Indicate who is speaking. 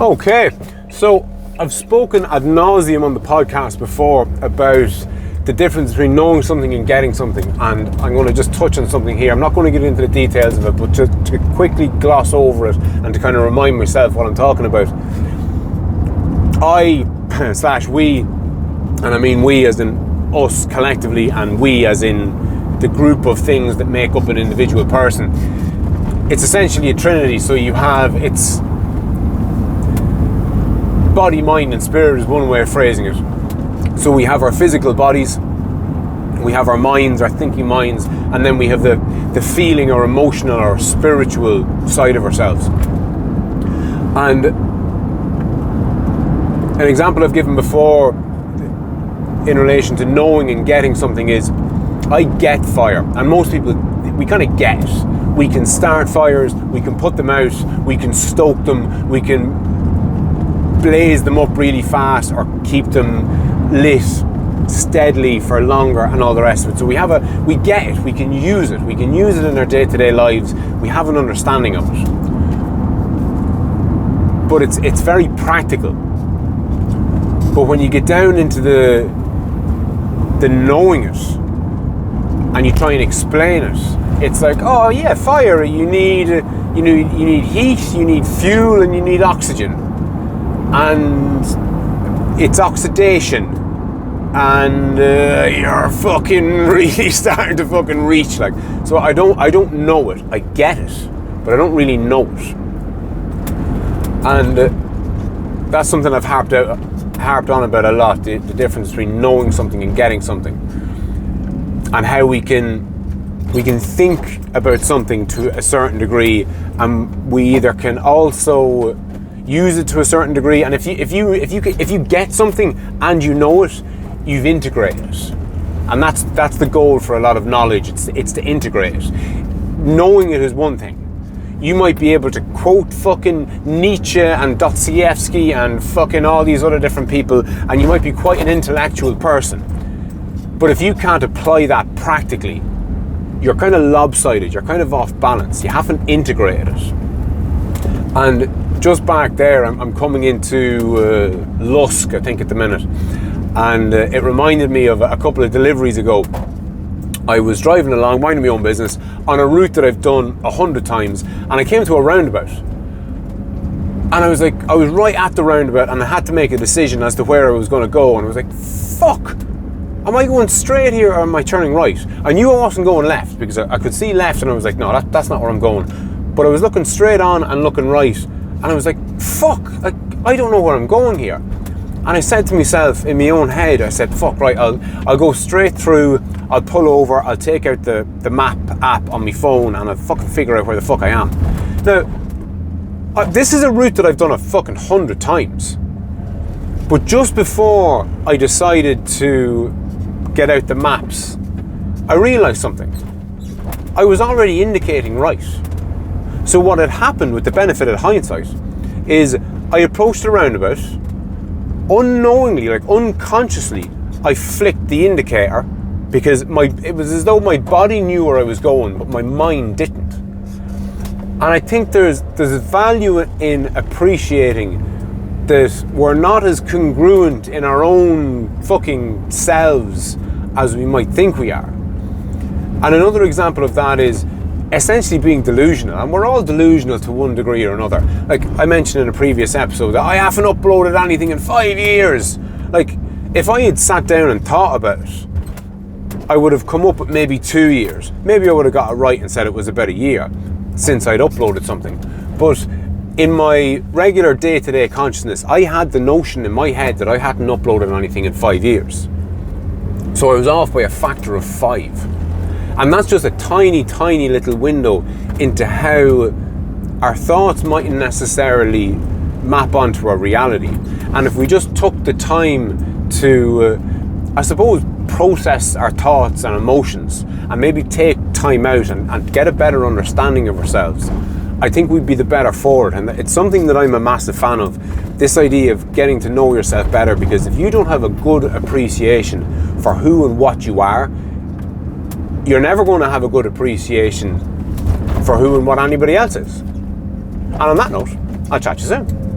Speaker 1: Okay, so I've spoken ad nauseum on the podcast before about the difference between knowing something and getting something, and I'm going to just touch on something here. I'm not going to get into the details of it, but just to quickly gloss over it and to kind of remind myself what I'm talking about. We, and I mean we as in us collectively, and we as in the group of things that make up an individual person, it's essentially a trinity. So you have, it's body, mind and spirit is one way of phrasing it. So we have our physical bodies, we have our minds, our thinking minds, and then we have the feeling or emotional or spiritual side of ourselves. And an example I've given before in relation to knowing and getting something is, I get fire, and most people, we kind of get it. We can start fires, we can put them out, we can stoke them, we can blaze them up really fast or keep them lit steadily for longer and all the rest of it. So we get it, we can use it in our day-to-day lives, we have an understanding of it. But it's very practical. But when you get down into the knowing it and you try and explain it, it's like, oh yeah, fire, you need heat, you need fuel, and you need oxygen, and it's oxidation, and you're fucking really starting to fucking reach, like. So I don't know it. I get it, but I don't really know it. And that's something I've harped on about a lot, the difference between knowing something and getting something, and how we can think about something to a certain degree, and we either can also use it to a certain degree. And if you get something and you know it, you've integrated it, and that's the goal for a lot of knowledge. It's to integrate it. Knowing it is one thing. You might be able to quote fucking Nietzsche and Dostoevsky and fucking all these other different people, and you might be quite an intellectual person. But if you can't apply that practically, you're kind of lopsided, you're kind of off balance, you haven't integrated it. And just back there, I'm coming into Lusk, I think, at the minute, and it reminded me of a couple of deliveries ago. I was driving along, minding my own business, on a route that I've done 100 times, and I came to a roundabout. And I was right at the roundabout, and I had to make a decision as to where I was going to go, and I was like, fuck! Am I going straight here or am I turning right? I knew I wasn't going left because I could see left, and I was like, no, that's not where I'm going. But I was looking straight on and looking right, and I was like, fuck, I don't know where I'm going here. And I said to myself in my own head, I said, fuck, right, I'll go straight through, I'll pull over, I'll take out the map app on my phone, and I'll fucking figure out where the fuck I am. Now, this is a route that I've done a fucking 100 times. But just before I decided to get out the maps, I realised something. I was already indicating right. So what had happened, with the benefit of hindsight, is I approached the roundabout, unknowingly, like unconsciously, I flicked the indicator because it was as though my body knew where I was going, but my mind didn't. And I think there's value in appreciating that we're not as congruent in our own fucking selves as we might think we are. And another example of that is essentially being delusional, and we're all delusional to one degree or another. Like I mentioned in a previous episode, that I haven't uploaded anything in 5 years. Like, if I had sat down and thought about it, I would have come up with maybe 2 years. Maybe I would have got it right and said it was about a year since I'd uploaded something. But in my regular day-to-day consciousness, I had the notion in my head that I hadn't uploaded anything in 5 years. So I was off by a factor of 5. And that's just a tiny, tiny little window into how our thoughts mightn't necessarily map onto our reality. And if we just took the time to, I suppose, process our thoughts and emotions, and maybe take time out and get a better understanding of ourselves, I think we'd be the better for it. And it's something that I'm a massive fan of, this idea of getting to know yourself better, because if you don't have a good appreciation for who and what you are, you're never going to have a good appreciation for who and what anybody else is. And on that note, I'll chat to you soon.